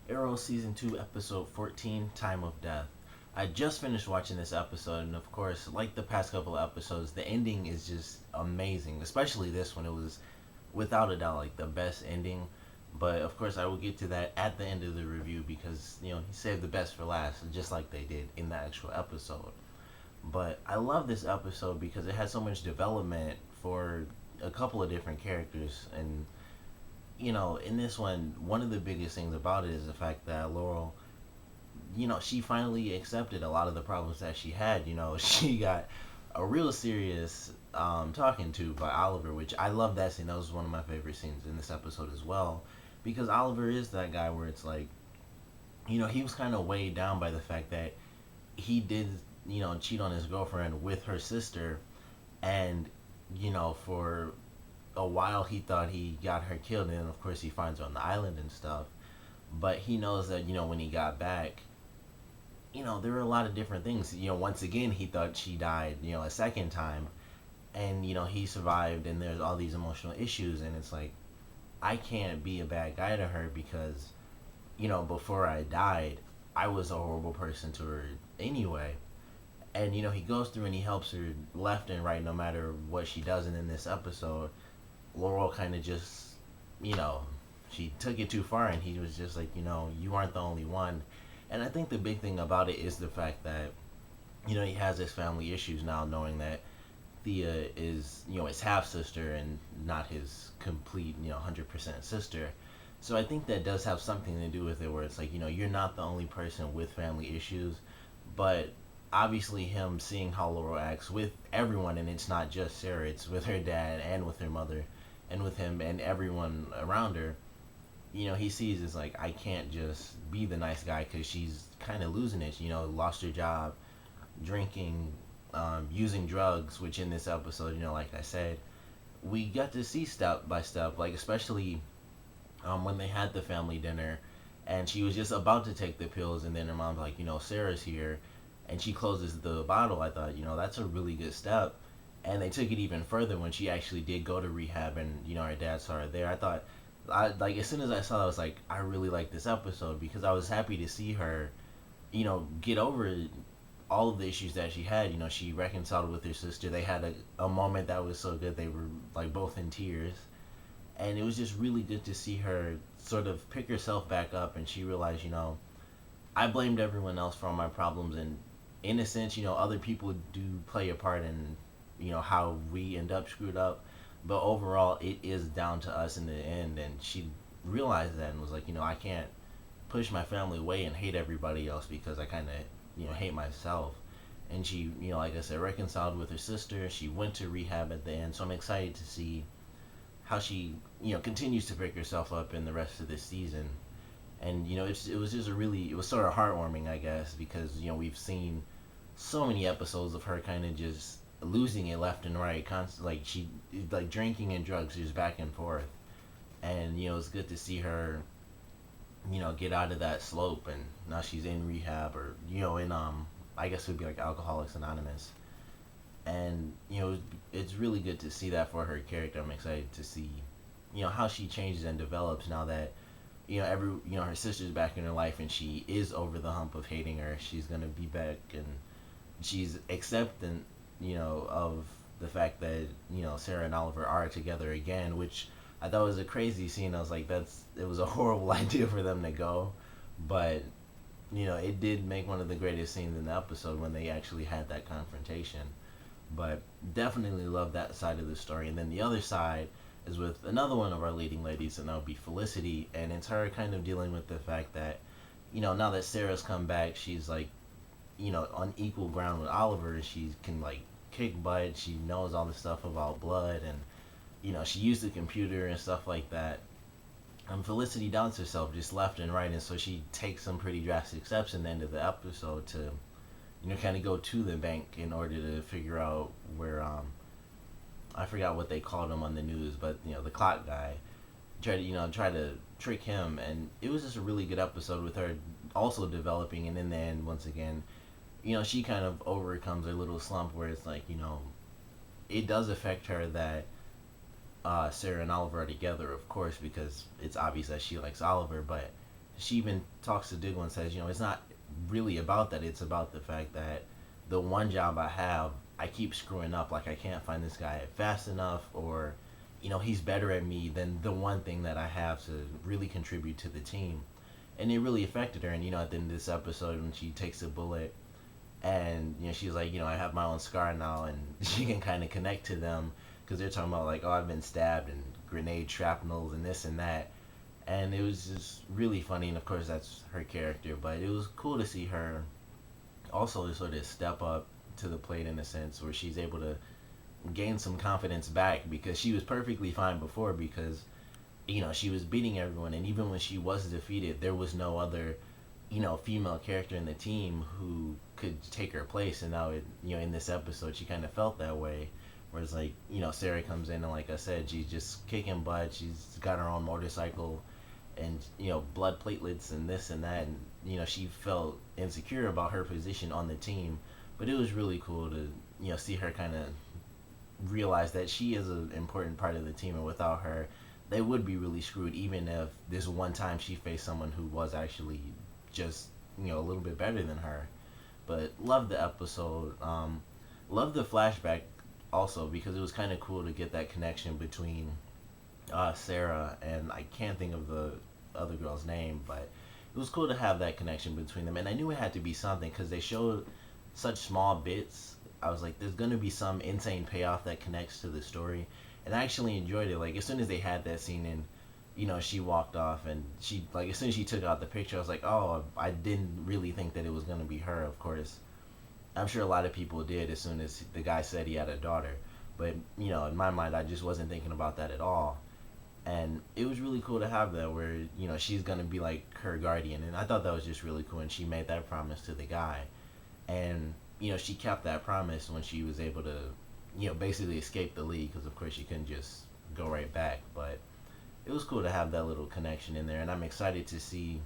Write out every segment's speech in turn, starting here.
Arrow Season 2, Episode 14, Time of Death. I just finished watching this episode, and of course, like the past couple of episodes, the ending is just amazing. Especially this one. It was, without a doubt, like the best ending. But of course, I will get to that at the end of the review because, he saved the best for last, just like they did in the actual episode. But I love this episode because it has so much development for a couple of different characters. And, in this one of the biggest things about it is the fact that Laurel, she finally accepted a lot of the problems that she had. She got a real serious talking to by Oliver, which I love that scene. That was one of my favorite scenes in this episode as well. Because Oliver is that guy where it's like, he was kind of weighed down by the fact that he did, cheat on his girlfriend with her sister. And, for a while he thought he got her killed. And then, of course, he finds her on the island and stuff. But he knows that, when he got back, there were a lot of different things. Once again, he thought she died, a second time. And, he survived, and there's all these emotional issues. And it's like, I can't be a bad guy to her because, before I died, I was a horrible person to her anyway. And, he goes through and he helps her left and right no matter what she does. And in this episode, Laurel kind of just, you know, she took it too far, and he was just like, you aren't the only one. And I think the big thing about it is the fact that, he has his family issues now, knowing that Thea is, his half sister and not his complete, 100% sister. So I think that does have something to do with it, where it's like, you're not the only person with family issues, but obviously him seeing how Laurel acts with everyone, and it's not just Sarah, it's with her dad and with her mother and with him and everyone around her. He sees it's like, I can't just be the nice guy because she's kind of losing it. Lost her job, drinking, using drugs, which in this episode, like I said, we got to see step by step, like especially when they had the family dinner, and she was just about to take the pills, and then her mom's like, Sarah's here, and she closes the bottle. I thought, that's a really good step. And they took it even further when she actually did go to rehab, and her dad saw her there. I thought, like as soon as I saw that, I was like, I really like this episode because I was happy to see her, get over all of the issues that she had. She reconciled with her sister. They had a moment that was so good. They were like both in tears, and it was just really good to see her sort of pick herself back up, and she realized, I blamed everyone else for all my problems, and in a sense, other people do play a part in, how we end up screwed up, but overall, it is down to us in the end. And she realized that and was like, I can't push my family away and hate everybody else because I kind of, hate myself. And she, like I said, reconciled with her sister. She went to rehab at the end, so I'm excited to see how she, continues to pick herself up in the rest of this season. And it was just it was sort of heartwarming, I guess, because we've seen so many episodes of her kind of just losing it left and right, like she like drinking and drugs, just back and forth. And it's good to see her, get out of that slope, and now she's in rehab, or in I guess it would be like Alcoholics Anonymous. And it's really good to see that for her character. I'm excited to see how she changes and develops now that her sister's back in her life, and she is over the hump of hating her. She's gonna be back, and she's accepting of the fact that Sarah and Oliver are together again, which I thought was a crazy scene. I was like, it was a horrible idea for them to go, but it did make one of the greatest scenes in the episode when they actually had that confrontation. But definitely love that side of the story. And then the other side is with another one of our leading ladies, and that would be Felicity. And it's her kind of dealing with the fact that, now that Sarah's come back, she's like, on equal ground with Oliver. She can like kick butt. She knows all the stuff about blood, and she used the computer and stuff like that. Felicity doubts herself just left and right, and so she takes some pretty drastic steps in the end of the episode to kind of go to the bank in order to figure out where I forgot what they called him on the news, but the clock guy try to trick him. And it was just a really good episode with her also developing, and in the end, once again, she kind of overcomes her little slump where it's like, it does affect her that Sarah and Oliver are together, of course, because it's obvious that she likes Oliver, but she even talks to Diggle and says, it's not really about that. It's about the fact that the one job I have, I keep screwing up. Like I can't find this guy fast enough, or he's better at me than the one thing that I have to really contribute to the team. And it really affected her. And at the end of this episode, when she takes a bullet, and she's like, I have my own scar now, and she can kind of connect to them because they're talking about like, oh, I've been stabbed and grenade shrapnels and this and that, and it was just really funny. And of course, that's her character, but it was cool to see her also sort of step up to the plate in a sense where she's able to gain some confidence back, because she was perfectly fine before, because she was beating everyone, and even when she was defeated, there was no other female character in the team who could take her place. And now in this episode she kind of felt that way, whereas like Sarah comes in and, like I said, she's just kicking butt. She's got her own motorcycle and blood platelets and this and that, and she felt insecure about her position on the team. But it was really cool to see her kind of realize that she is an important part of the team, and without her they would be really screwed, even if this one time she faced someone who was actually just a little bit better than her. But love the episode. Love the flashback also, because it was kind of cool to get that connection between Sarah and, I can't think of the other girl's name, but it was cool to have that connection between them. And I knew it had to be something because they showed such small bits. I was like, there's gonna be some insane payoff that connects to the story, and I actually enjoyed it. Like as soon as they had that scene and she walked off, and she, like, as soon as she took out the picture, I was like, oh, I didn't really think that it was gonna be her. Of course, I'm sure a lot of people did as soon as the guy said he had a daughter, but in my mind, I just wasn't thinking about that at all. And it was really cool to have that, where she's gonna be like her guardian, and I thought that was just really cool. And she made that promise to the guy, and she kept that promise when she was able to basically escape the league, because of course she couldn't just go right back. But it was cool to have that little connection in there, and I'm excited to see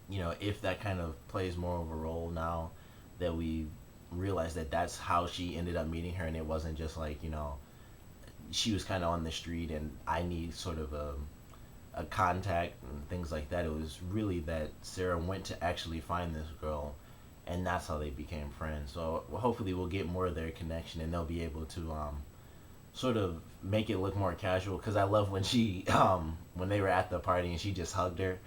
if that kind of plays more of a role now that we realize that that's how she ended up meeting her, and it wasn't just like she was kind of on the street and I need sort of a contact and things like that. It was really that Sarah went to actually find this girl, and that's how they became friends. So hopefully we'll get more of their connection, and they'll be able to sort of make it look more casual. Because I love when she when they were at the party and she just hugged her,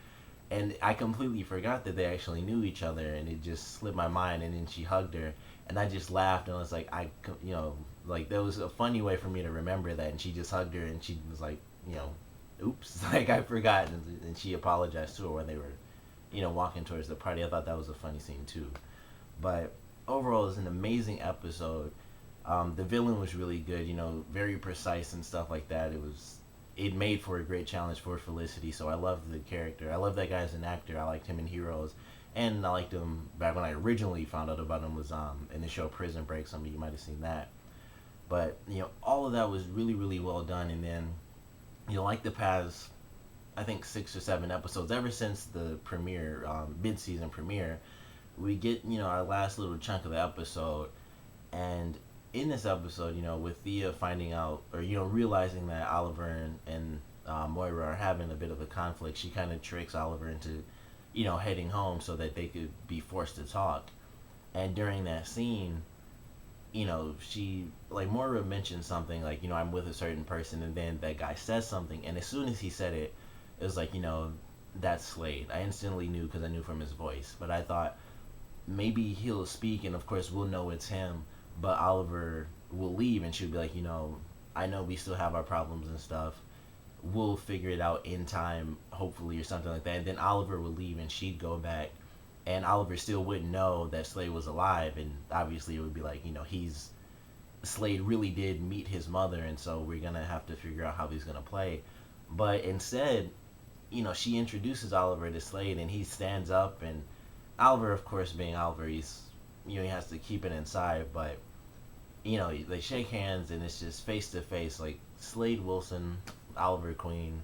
and I completely forgot that they actually knew each other, and it just slipped my mind. And then she hugged her, and I just laughed, and I was like, like that was a funny way for me to remember that. And she just hugged her, and she was like, oops, like I forgot. And she apologized to her when they were walking towards the party. I thought that was a funny scene too. But overall, it's an amazing episode. The villain was really good, very precise and stuff like that. It made for a great challenge for Felicity. So I love the character. I love that guy as an actor. I liked him in Heroes, and I liked him back when I originally found out about him was in the show Prison Break. Some of you might have seen that. But all of that was really, really well done. And then like the past, I think 6 or 7 episodes, ever since the premiere, mid-season premiere, we get our last little chunk of the episode. And in this episode, with Thea finding out, or realizing that Oliver and Moira are having a bit of a conflict, she kind of tricks Oliver into heading home so that they could be forced to talk. And during that scene, she, like, Moira mentioned something like, I'm with a certain person, and then that guy says something, and as soon as he said it, it was like, that's Slade. I instantly knew, because I knew from his voice. But I thought maybe he'll speak, and of course we'll know it's him, but Oliver will leave, and she'll be like, I know we still have our problems and stuff. We'll figure it out in time, hopefully, or something like that. And then Oliver will leave, and she'd go back, and Oliver still wouldn't know that Slade was alive, and obviously it would be like, Slade really did meet his mother, and so we're gonna have to figure out how he's gonna play. But instead, she introduces Oliver to Slade, and he stands up, and Oliver, of course, being Oliver, he's, he has to keep it inside, but, they shake hands, and it's just face to face, like Slade Wilson, Oliver Queen,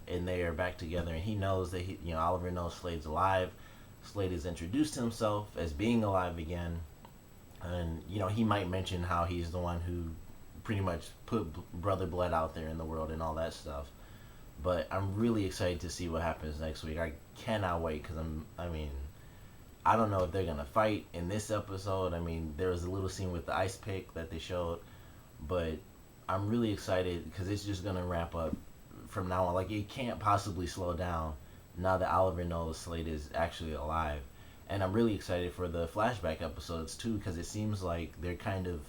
and they are back together, and he knows that Oliver knows Slade's alive. Slade has introduced himself as being alive again, and, he might mention how he's the one who pretty much put Brother Blood out there in the world and all that stuff. But I'm really excited to see what happens next week. I cannot wait because I mean, I don't know if they're gonna fight in this episode. I mean, there was a little scene with the ice pick that they showed, but I'm really excited because it's just gonna ramp up from now on. Like it can't possibly slow down now that Oliver knows Slade is actually alive. And I'm really excited for the flashback episodes too because it seems like they're kind of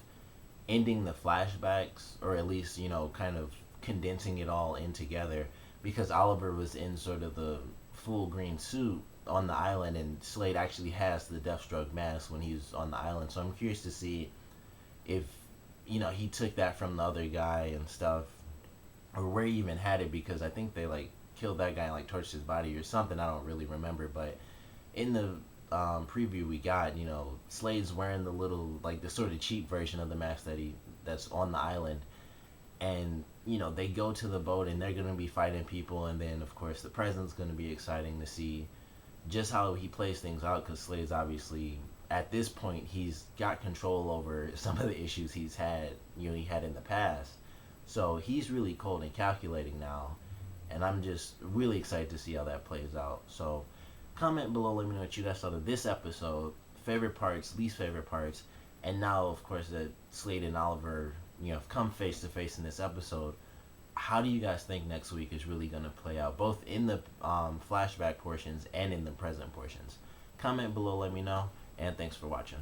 ending the flashbacks, or at least kind of condensing it all in together, because Oliver was in sort of the full green suit on the island, and Slade actually has the Deathstroke mask when he's on the island. So I'm curious to see if he took that from the other guy and stuff, or where he even had it, because I think they like killed that guy and like torched his body or something. I don't really remember, but in the preview we got, Slade's wearing the little, like the sort of cheap version of the mask that's on the island, and they go to the boat and they're gonna be fighting people, and then of course the present's gonna be exciting to see just how he plays things out, because Slade's obviously at this point he's got control over some of the issues he had in the past, so he's really cold and calculating now, and I'm just really excited to see how that plays out. So comment below, let me know what you guys thought of this episode, favorite parts, least favorite parts, and now of course that Slade and Oliver have come face to face in this episode. How do you guys think next week is really going to play out, both in the flashback portions and in the present portions? Comment below, let me know, and thanks for watching.